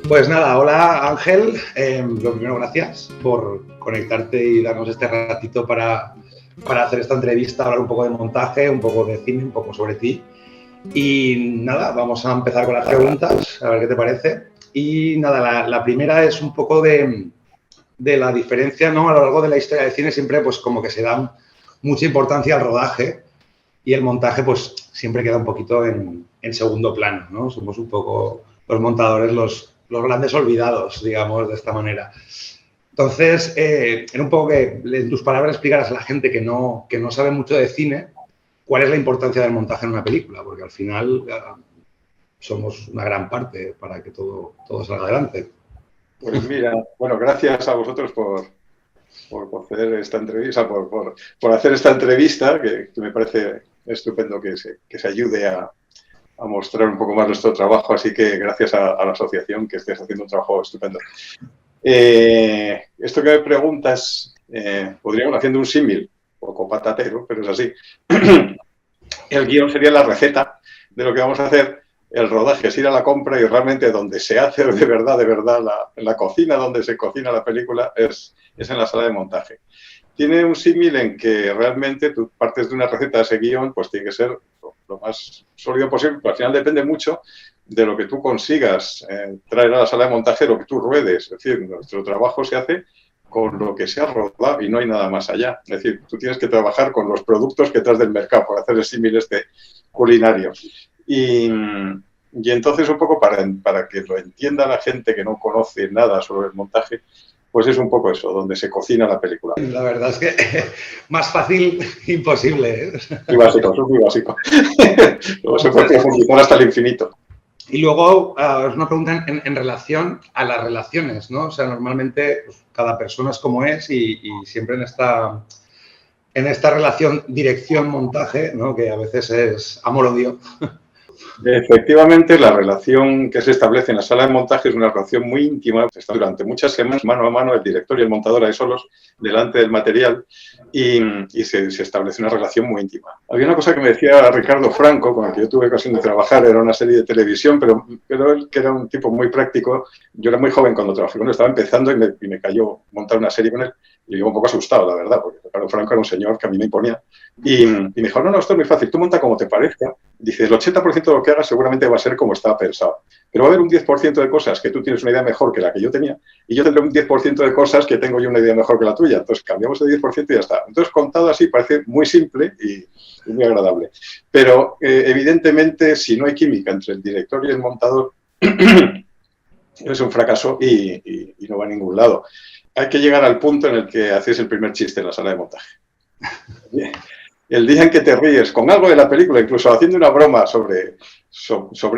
Pues nada, hola Ángel, lo primero, gracias por conectarte y darnos este ratito para hacer esta entrevista, hablar un poco de montaje, un poco de cine, un poco sobre ti. Y nada, vamos a empezar con las preguntas, a ver qué te parece. Y nada, la primera es un poco de la diferencia, ¿no? A lo largo de la historia del cine siempre pues como que se da mucha importancia al rodaje y el montaje pues siempre queda un poquito en segundo plano, ¿no? Somos un poco los montadores los grandes olvidados, digamos, de esta manera. Entonces, era un poco que en tus palabras explicaras a la gente que no sabe mucho de cine cuál es la importancia del montaje en una película, porque al final somos una gran parte para que todo salga adelante. Pues mira, bueno, gracias a vosotros por hacer esta entrevista, por hacer esta entrevista, que me parece estupendo que se ayude a mostrar un poco más nuestro trabajo, así que gracias a la asociación que estés haciendo un trabajo estupendo. Esto que me preguntas, podríamos haciendo un símil, un poco patatero, pero es así. El guión sería la receta de lo que vamos a hacer. El rodaje es ir a la compra y realmente donde se hace de verdad, la cocina donde se cocina la película es en la sala de montaje. Tiene un símil en que realmente tú partes de una receta de ese guión, pues tiene que ser lo más sólido posible, pero al final depende mucho de lo que tú consigas traer a la sala de montaje, lo que tú ruedes. Es decir, nuestro trabajo se hace con lo que se ha rodado y no hay nada más allá. Es decir, tú tienes que trabajar con los productos que traes del mercado, por hacer el símil culinario. Y entonces, un poco para que lo entienda la gente que no conoce nada sobre el montaje, pues es un poco eso, donde se cocina la película. La verdad es que más fácil imposible, ¿eh? Muy básico, eso es muy básico. Luego se puede profundizar hasta el infinito. Y luego, es una pregunta en relación a las relaciones, ¿no? O sea, normalmente pues, cada persona es como es y siempre en esta relación dirección-montaje, ¿no? Que a veces es amor-odio. Efectivamente, la relación que se establece en la sala de montaje es una relación muy íntima. Está durante muchas semanas, mano a mano, el director y el montador ahí solos, delante del material, y se establece una relación muy íntima. Había una cosa que me decía Ricardo Franco, con el que yo tuve ocasión de trabajar, era una serie de televisión, pero él, que era un tipo muy práctico, yo era muy joven cuando trabajé con él, estaba empezando y me cayó montar una serie con él, y yo un poco asustado, la verdad, porque Ricardo Franco era un señor que a mí me imponía. Y me dijo, no, esto es muy fácil, tú monta como te parezca. Dice, el 80% de lo que hagas seguramente va a ser como estaba pensado. Pero va a haber un 10% de cosas que tú tienes una idea mejor que la que yo tenía y yo tendré un 10% de cosas que tengo yo una idea mejor que la tuya. Entonces cambiamos el 10% y ya está. Entonces, contado así, parece muy simple y muy agradable. Pero, evidentemente, si no hay química entre el director y el montador, es un fracaso y no va a ningún lado. Hay que llegar al punto en el que hacéis el primer chiste en la sala de montaje. El día en que te ríes con algo de la película, incluso haciendo una broma sobre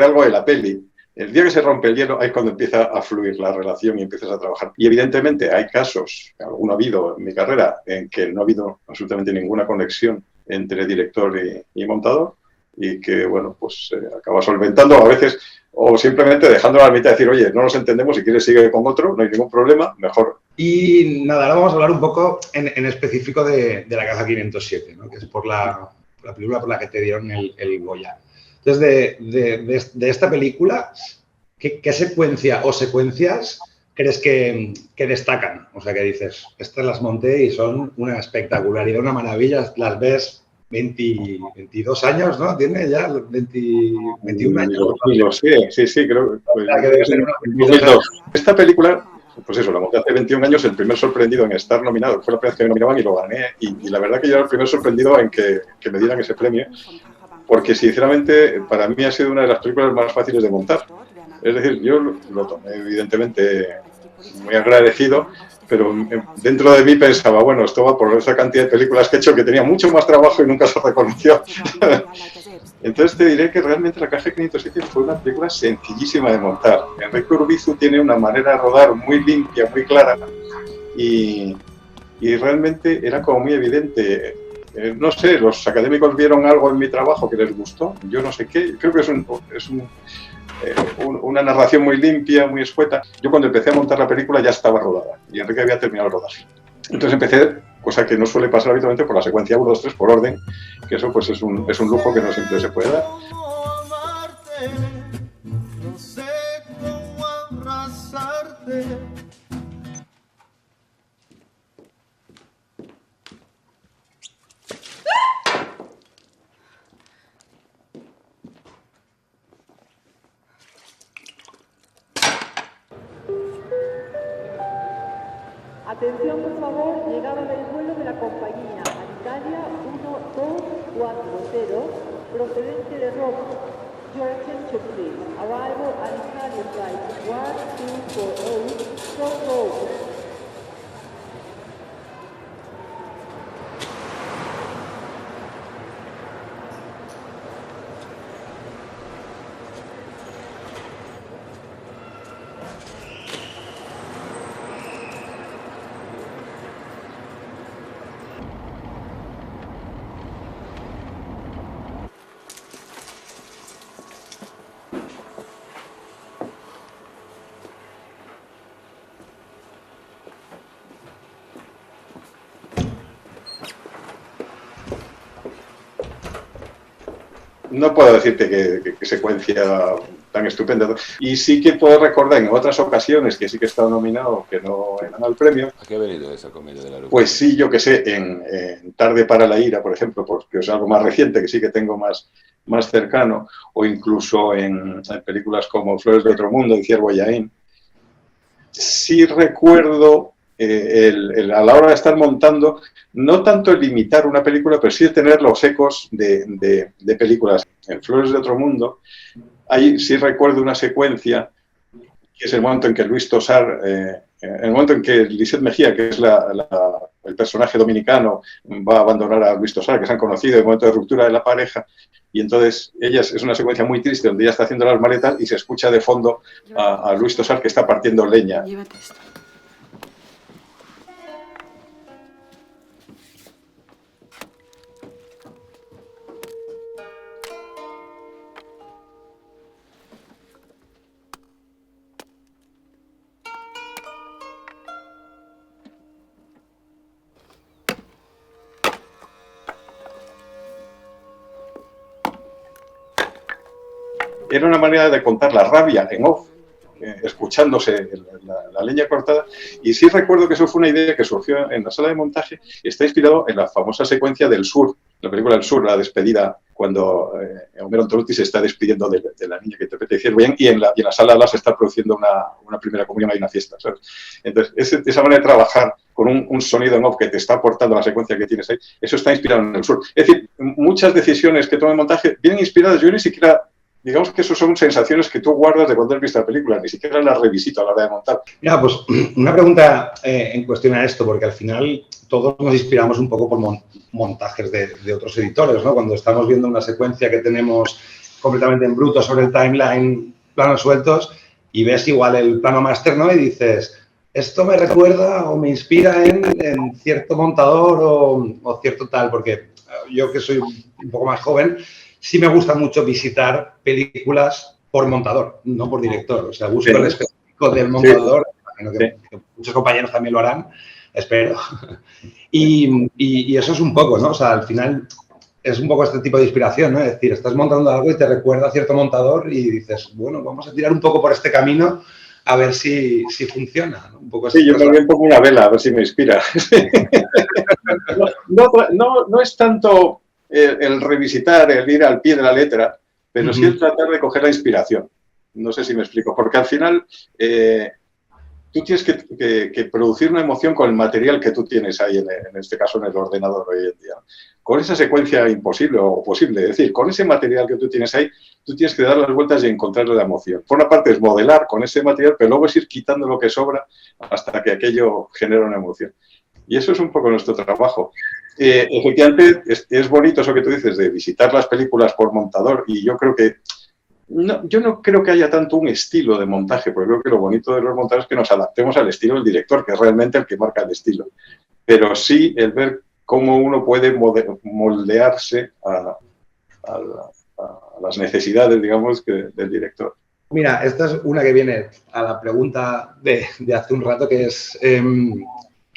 algo de la peli, el día que se rompe el hielo, ahí es cuando empieza a fluir la relación y empiezas a trabajar. Y evidentemente hay casos, alguno ha habido en mi carrera, en que no ha habido absolutamente ninguna conexión entre director y montador y que, bueno, pues acaba solventando a veces o simplemente dejándolo a la mitad y decir, oye, no nos entendemos, si quieres sigue con otro, no hay ningún problema, mejor. Y nada, ahora vamos a hablar un poco en específico de la Caza 507, ¿no? Que es por la película por la que te dieron el Goya. Entonces, de esta película, ¿qué secuencia o secuencias crees que destacan? O sea, que dices, estas las monté y son una espectacularidad, una maravilla, las ves 22 años, ¿no? Tiene ya 21 años. Sí, creo que esta película, pues eso, la monté hace 21 años, el primer sorprendido en estar nominado, fue la primera vez que me nominaban y lo gané, y la verdad que yo era el primer sorprendido en que me dieran ese premio, porque sinceramente para mí ha sido una de las películas más fáciles de montar. Es decir, yo lo tomé evidentemente muy agradecido, pero dentro de mí pensaba, bueno, esto va por esa cantidad de películas que he hecho que tenía mucho más trabajo y nunca se reconoció. Entonces te diré que realmente La Caza 507 fue una película sencillísima de montar. Enrique Urbizu tiene una manera de rodar muy limpia, muy clara y realmente era como muy evidente. No sé, los académicos vieron algo en mi trabajo que les gustó, yo no sé qué, creo que es una narración muy limpia, muy escueta. Yo cuando empecé a montar la película ya estaba rodada y Enrique había terminado el rodaje. Entonces empecé, cosa que no suele pasar habitualmente, por la secuencia 1, 2, 3 por orden, que eso pues es un lujo que no siempre se puede dar. No sé cómo abrazarte. Atención, por favor, llegada del vuelo de la compañía Alitalia 1240, procedente de Roma. Your attention, please. Arrival Alitalia flight 1240 from Rome. No puedo decirte que secuencia tan estupenda. Y sí que puedo recordar en otras ocasiones que sí que he estado nominado, que no he ganado el premio. ¿A qué ha venido esa comedia de la luz? Pues sí, yo que sé, en Tarde para la ira, por ejemplo, porque es algo más reciente, que sí que tengo más cercano, o incluso en películas como Flores de otro mundo y Ciervo y Jaén. Sí recuerdo a la hora de estar montando, no tanto el imitar una película, pero sí el tener los ecos de películas. En Flores de otro mundo, ahí sí recuerdo una secuencia, que es el momento en que Luis Tosar, el momento en que Lisette Mejía, que es el personaje dominicano, va a abandonar a Luis Tosar, que se han conocido, el momento de ruptura de la pareja, y entonces es una secuencia muy triste, donde ella está haciendo las maletas y se escucha de fondo a Luis Tosar que está partiendo leña. Llévate esto. Era una manera de contar la rabia en off, escuchándose la leña cortada, y sí recuerdo que eso fue una idea que surgió en la sala de montaje y está inspirado en la famosa secuencia del Sur, la película del Sur, la despedida, cuando Homero Antonucci se está despidiendo de la niña que interpreta Ciervo y en la sala se está produciendo una primera comunión, hay una fiesta, ¿sabes? Entonces, esa manera de trabajar con un sonido en off que te está aportando la secuencia que tienes ahí, eso está inspirado en el Sur. Es decir, muchas decisiones que tomo en montaje vienen inspiradas, yo ni siquiera... Digamos que eso son sensaciones que tú guardas de cuando has visto la película, ni siquiera las revisito a la hora de montar. Mira, pues una pregunta en cuestión a esto, porque al final todos nos inspiramos un poco por montajes de otros editores, ¿no? Cuando estamos viendo una secuencia que tenemos completamente en bruto sobre el timeline, planos sueltos, y ves igual el plano máster, ¿no? Y dices, esto me recuerda o me inspira en cierto montador o cierto tal, porque yo que soy un poco más joven, sí me gusta mucho visitar películas por montador, no por director. O sea, busco el específico del montador, que muchos compañeros también lo harán, espero. Y eso es un poco, ¿no? O sea, al final es un poco este tipo de inspiración, ¿no? Es decir, estás montando algo y te recuerda a cierto montador y dices, bueno, vamos a tirar un poco por este camino a ver si funciona, ¿no? Un poco sí, yo también pongo una vela a ver si me inspira. No es tanto... el revisitar, el ir al pie de la letra, pero sí el tratar de coger la inspiración. No sé si me explico, porque al final tú tienes que producir una emoción con el material que tú tienes ahí, en este caso en el ordenador hoy en día. Con esa secuencia imposible o posible, es decir, con ese material que tú tienes ahí, tú tienes que dar las vueltas y encontrarle la emoción. Por una parte es modelar con ese material, pero luego es ir quitando lo que sobra hasta que aquello genera una emoción. Y eso es un poco nuestro trabajo. Efectivamente, es bonito eso que tú dices de visitar las películas por montador y yo creo que yo no creo que haya tanto un estilo de montaje, porque creo que lo bonito de los montajes es que nos adaptemos al estilo del director, que es realmente el que marca el estilo. Pero sí el ver cómo uno puede moldearse a las necesidades, digamos, del director. Mira, esta es una que viene a la pregunta de hace un rato, que es...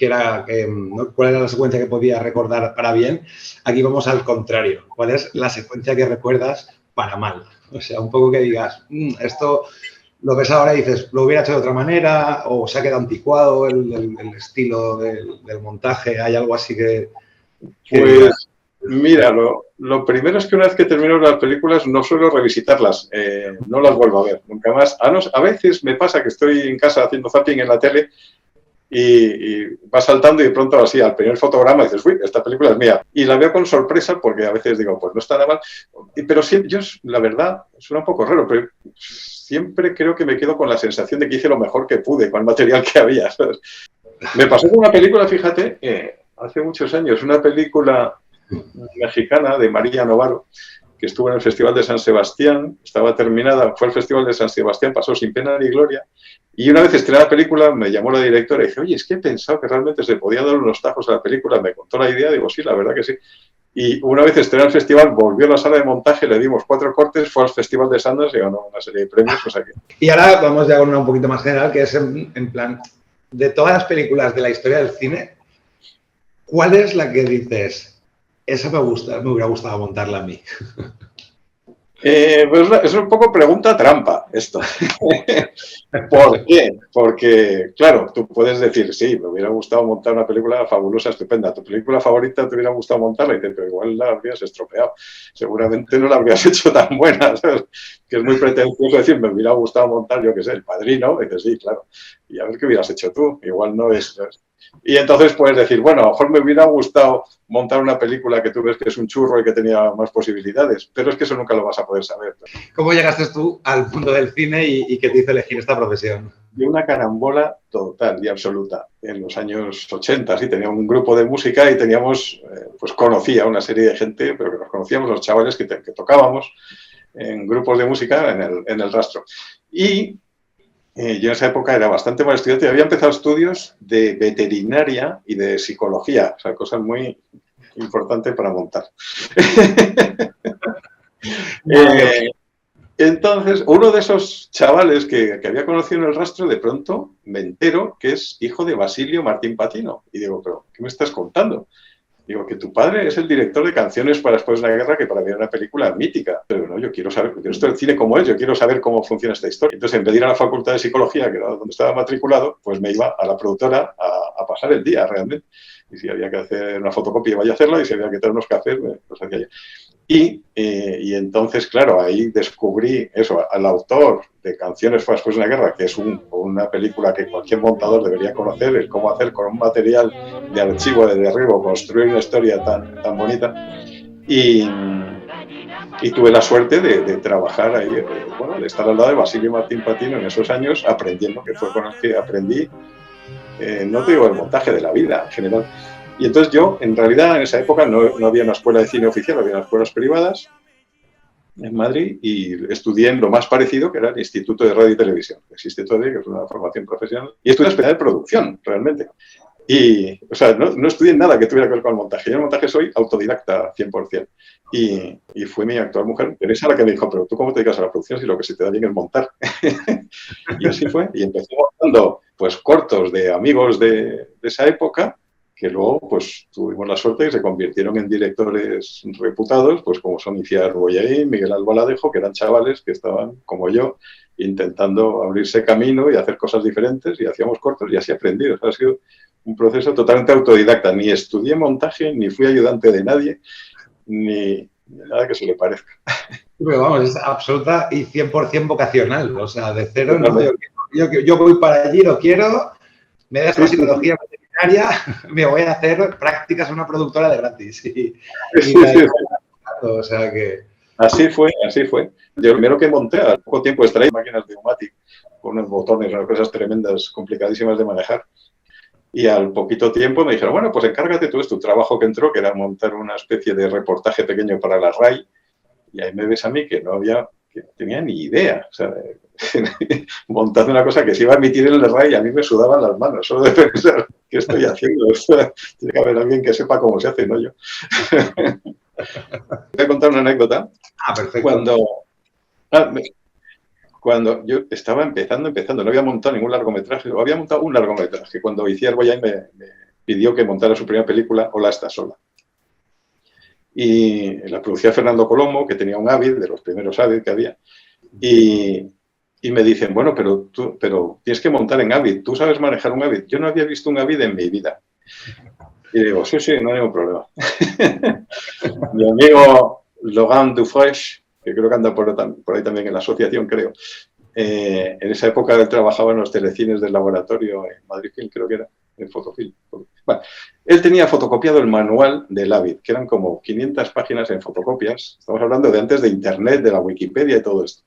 cuál era la secuencia que podías recordar para bien. Aquí vamos al contrario. ¿Cuál es la secuencia que recuerdas para mal? O sea, un poco que digas, esto lo ves ahora y dices, lo hubiera hecho de otra manera, o se ha quedado anticuado el estilo del montaje. ¿Hay algo así que Pues digas? mira, lo primero es que una vez que termino las películas no suelo revisitarlas, no las vuelvo a ver nunca más. A veces me pasa que estoy en casa haciendo zapping en la tele y va saltando y de pronto así al primer fotograma dices, uy, esta película es mía. Y la veo con sorpresa porque a veces digo, pues no está nada mal. Pero siempre, yo, la verdad, suena un poco raro, pero siempre creo que me quedo con la sensación de que hice lo mejor que pude con el material que había, ¿sabes? Me pasó con una película, fíjate, hace muchos años, una película mexicana de María Novaro, que estuvo en el Festival de San Sebastián, estaba terminada, fue el Festival de San Sebastián, pasó sin pena ni gloria, y una vez estrenada la película me llamó la directora y dije, oye, es que he pensado que realmente se podía dar unos tajos a la película, me contó la idea, digo, sí, la verdad que sí. Y una vez estrenada el festival, volvió a la sala de montaje, le dimos 4 cortes, fue al Festival de Sundance y ganó una serie de premios, o sea que... Y ahora vamos ya con una un poquito más general, que es en plan, de todas las películas de la historia del cine, ¿cuál es la que dices, esa me hubiera gustado montarla a mí? Pues es un poco pregunta trampa esto. ¿Por qué? Porque, claro, tú puedes decir, sí, me hubiera gustado montar una película fabulosa, estupenda. ¿Tu película favorita te hubiera gustado montarla? Y dices, pero igual la habrías estropeado. Seguramente no la habrías hecho tan buena, ¿sabes? Que es muy pretencioso decir, me hubiera gustado montar, yo qué sé, El Padrino. Y dices, sí, claro. Y a ver qué hubieras hecho tú. Igual no es... Y entonces puedes decir, bueno, a lo mejor me hubiera gustado montar una película que tú ves que es un churro y que tenía más posibilidades, pero es que eso nunca lo vas a poder saber. ¿Cómo llegaste tú al mundo del cine y qué te hizo elegir esta profesión? De una carambola total y absoluta. En los años 80, sí, teníamos un grupo de música y teníamos, pues conocía una serie de gente, pero que nos conocíamos los chavales que tocábamos en grupos de música en el rastro. Y yo en esa época era bastante mal estudiante y había empezado estudios de veterinaria y de psicología, o sea, cosas muy importantes para montar. Entonces, uno de esos chavales que había conocido en el rastro, de pronto me entero que es hijo de Basilio Martín Patino. Y digo, ¿pero qué me estás contando? Digo, que tu padre es el director de Canciones para después de la guerra, que para mí era una película mítica. Pero no, yo quiero saber, porque esto del cine como es, yo quiero saber cómo funciona esta historia. Entonces, en vez de ir a la Facultad de Psicología, que era donde estaba matriculado, pues me iba a la productora a pasar el día realmente. Y si había que hacer una fotocopia, iba a hacerla, y si había que traer unos cafés, pues hacía yo. Y entonces, claro, ahí descubrí eso, al autor de Canciones para después de la guerra, que es una película que cualquier montador debería conocer, es cómo hacer con un material de archivo de derribo, construir una historia tan bonita. Y tuve la suerte de trabajar ahí, bueno, de estar al lado de Basilio Martín Patino en esos años, aprendiendo, que fue con el que aprendí, no te digo el montaje de la vida en general. Y entonces yo, en realidad, en esa época no había una escuela de cine oficial, había unas escuelas privadas en Madrid y estudié en lo más parecido, que era el Instituto de Radio y Televisión, que existe todavía, que es una formación profesional, y estudié especial de producción, realmente. Y, o sea, no estudié nada que tuviera que ver con el montaje. Yo en el montaje soy autodidacta 100%. Y fue mi actual mujer, Teresa, la que me dijo, pero ¿tú cómo te dedicas a la producción si lo que se te da bien es montar? Y así fue. Y empecé montando, pues, cortos de amigos de esa época, que luego pues tuvimos la suerte y se convirtieron en directores reputados, pues como son Iciar Boyaín, Miguel Albaladejo, que eran chavales que estaban, como yo, intentando abrirse camino y hacer cosas diferentes, y hacíamos cortos y así aprendí. O sea, ha sido un proceso totalmente autodidacta. Ni estudié montaje, ni fui ayudante de nadie, ni nada que se le parezca. Pero vamos, es absoluta y 100% vocacional, o sea, de cero, ¿no? Yo voy para allí, lo quiero, me dejo psicología veterinaria, me voy a hacer prácticas en una productora de gratis. O sea que... Así fue. Yo primero que monté, al poco tiempo extraí máquinas de Umatic con unos botones, unas cosas tremendas, complicadísimas de manejar. Y al poquito tiempo me dijeron, bueno, pues encárgate tú, es tu trabajo que entró, que era montar una especie de reportaje pequeño para la RAI. Y ahí me ves a mí que no tenía ni idea. O sea, montando una cosa que se iba a emitir en la RAI y a mí me sudaban las manos solo de pensar qué estoy haciendo. O sea, tiene que haber alguien que sepa cómo se hace, no yo. Voy a contar una anécdota. Perfecto. Cuando yo estaba empezando, no había montado ningún largometraje, o había montado un largometraje. Cuando Iciar Boyaín pidió que montara su primera película, Hola, estás sola. Y la producía Fernando Colomo, que tenía un Avid, de los primeros Avid que había, y me dicen, bueno, pero tienes que montar en Avid, ¿tú sabes manejar un Avid? Yo no había visto un Avid en mi vida. Y digo, sí, no hay ningún problema. Mi amigo Logan Dufresh, que creo que anda por ahí también en la asociación, creo, en esa época él trabajaba en los telecines del laboratorio en Madrid Film, creo que era, en Fotofilm. Bueno, él tenía fotocopiado el manual del Avid, que eran como 500 páginas en fotocopias. Estamos hablando de antes de Internet, de la Wikipedia y todo esto.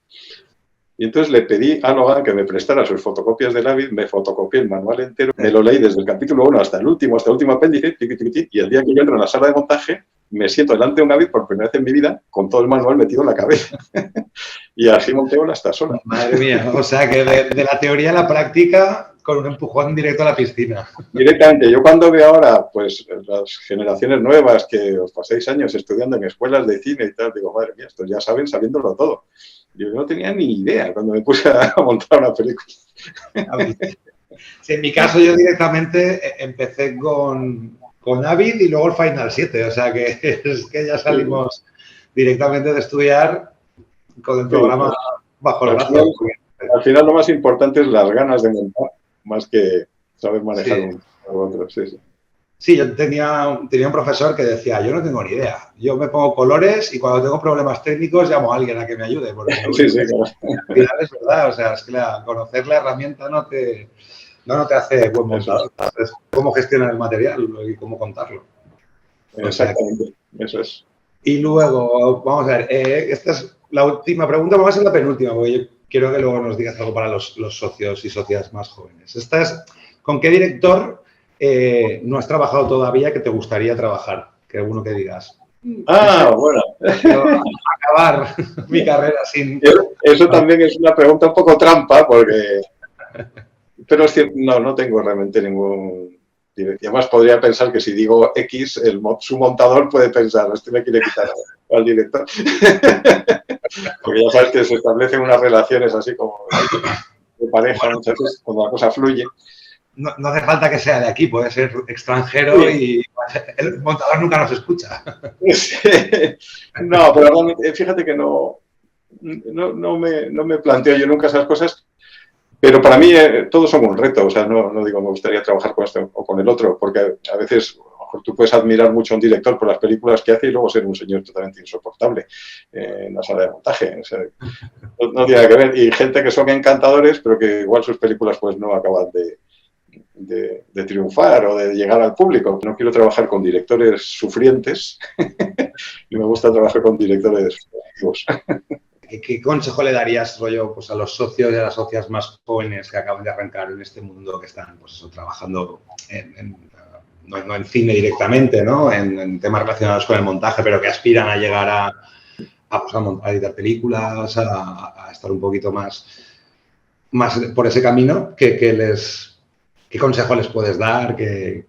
Y entonces le pedí a Logan que me prestara sus fotocopias del Avid, me fotocopié el manual entero, me lo leí desde el capítulo 1 hasta el último apéndice, y el día que yo entro en la sala de montaje, me siento delante de un Avid por primera vez en mi vida, con todo el manual metido en la cabeza. Y así monté Hola, estás sola. Madre mía, o sea que de la teoría a la práctica, con un empujón directo a la piscina. Directamente, yo cuando veo ahora, pues, las generaciones nuevas que os paséis años estudiando en escuelas de cine y tal, digo, madre mía, estos ya saben sabiéndolo todo. Yo no tenía ni idea cuando me puse a montar una película. Sí, en mi caso yo directamente empecé con Avid y luego el Final 7, o sea que es que ya salimos directamente de estudiar con el programa bajo el brazo. Al final lo más importante es las ganas de montar, más que saber manejar un u otro. Sí, yo tenía un profesor que decía, yo no tengo ni idea, yo me pongo colores y cuando tengo problemas técnicos llamo a alguien a que me ayude. Porque claro. Al final es verdad, o sea, es que conocer la herramienta no te hace buen montador, es cómo gestionar el material y cómo contarlo. Exactamente, eso es. Y luego, vamos a ver, esta es la última pregunta, vamos a ser la penúltima, porque yo quiero que luego nos digas algo para los socios y socias más jóvenes. Esta es, ¿con qué director no has trabajado todavía que te gustaría trabajar? Que alguno que digas. Bueno. Acabar mi carrera sin... Eso también es una pregunta un poco trampa, porque... Pero es cierto, no tengo realmente ningún director. Y además podría pensar que si digo X, su montador puede pensar, este me quiere quitar al director. Porque ya sabes que se establecen unas relaciones así como de pareja, muchas veces, cuando la cosa fluye. No hace falta que sea de aquí, puede ser extranjero y el montador nunca nos escucha. No, pero realmente, fíjate que no me planteo yo nunca esas cosas, pero para mí todos son un reto, o sea, no digo me gustaría trabajar con este o con el otro, porque a veces a lo mejor tú puedes admirar mucho a un director por las películas que hace y luego ser un señor totalmente insoportable en la sala de montaje. O sea, no tiene que ver. Y gente que son encantadores, pero que igual sus películas pues no acaban de triunfar o de llegar al público. No quiero trabajar con directores sufrientes y me gusta trabajar con directores activos. ¿Qué consejo le darías, rollo, pues a los socios y a las socias más jóvenes que acaban de arrancar en este mundo, que están pues eso, trabajando no en cine directamente, ¿no? En temas relacionados con el montaje, pero que aspiran a llegar a editar películas, a estar un poquito más por ese camino? ¿Qué consejo les puedes dar? Que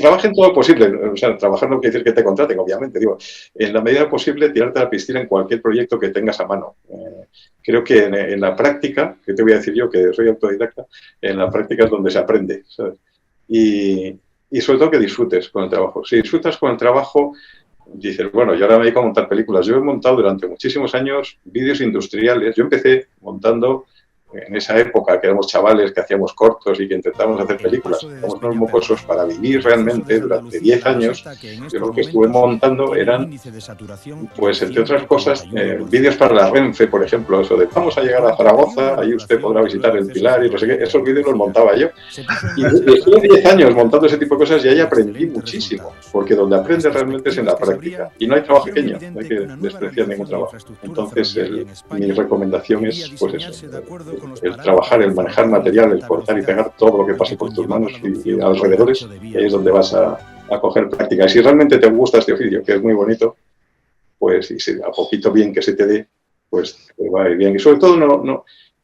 trabajen todo lo posible, o sea, trabajar no quiere decir que te contraten, obviamente, digo, en la medida posible tirarte a la piscina en cualquier proyecto que tengas a mano. Creo que en la práctica, que te voy a decir yo que soy autodidacta, en la práctica es donde se aprende, ¿sabes? Y sobre todo que disfrutes con el trabajo. Si disfrutas con el trabajo, dices, bueno, yo ahora me dedico a montar películas. Yo he montado durante muchísimos años vídeos industriales. Yo empecé montando en esa época, que éramos chavales, que hacíamos cortos y que intentábamos hacer películas. Éramos unos mocosos para vivir realmente durante 10 años. Yo lo que estuve montando eran, pues entre otras cosas, vídeos para la Renfe, por ejemplo, eso de vamos a llegar a Zaragoza, ahí usted podrá visitar el Pilar y no sé qué. Esos vídeos los montaba yo. Y después de 10 años montando ese tipo de cosas, ya aprendí muchísimo, porque donde aprendes realmente es en la práctica. Y no hay trabajo pequeño, no hay que despreciar ningún trabajo. Entonces, mi recomendación es, pues eso, el trabajar, el manejar material, el cortar y pegar todo lo que pase por tus manos y alrededores, y ahí es donde vas a coger práctica. Y si realmente te gusta este oficio, que es muy bonito, pues y si a poquito bien que se te dé, pues te va a ir bien. Y sobre todo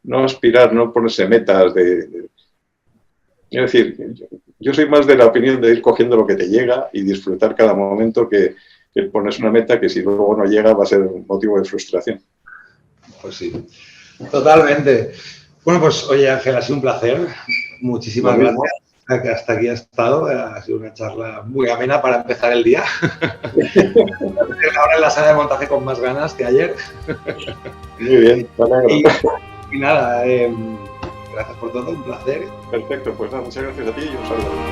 no aspirar, no ponerse metas es decir, yo soy más de la opinión de ir cogiendo lo que te llega y disfrutar cada momento que pones una meta que si luego no llega va a ser un motivo de frustración. Pues sí. Totalmente. Bueno, pues oye Ángel, ha sido un placer. Muchísimas gracias. hasta aquí ha estado. Ha sido una charla muy amena para empezar el día. Ahora en la sala de montaje con más ganas que ayer. Muy bien, y nada, gracias por todo, un placer. Perfecto, pues nada, muchas gracias a ti y un saludo.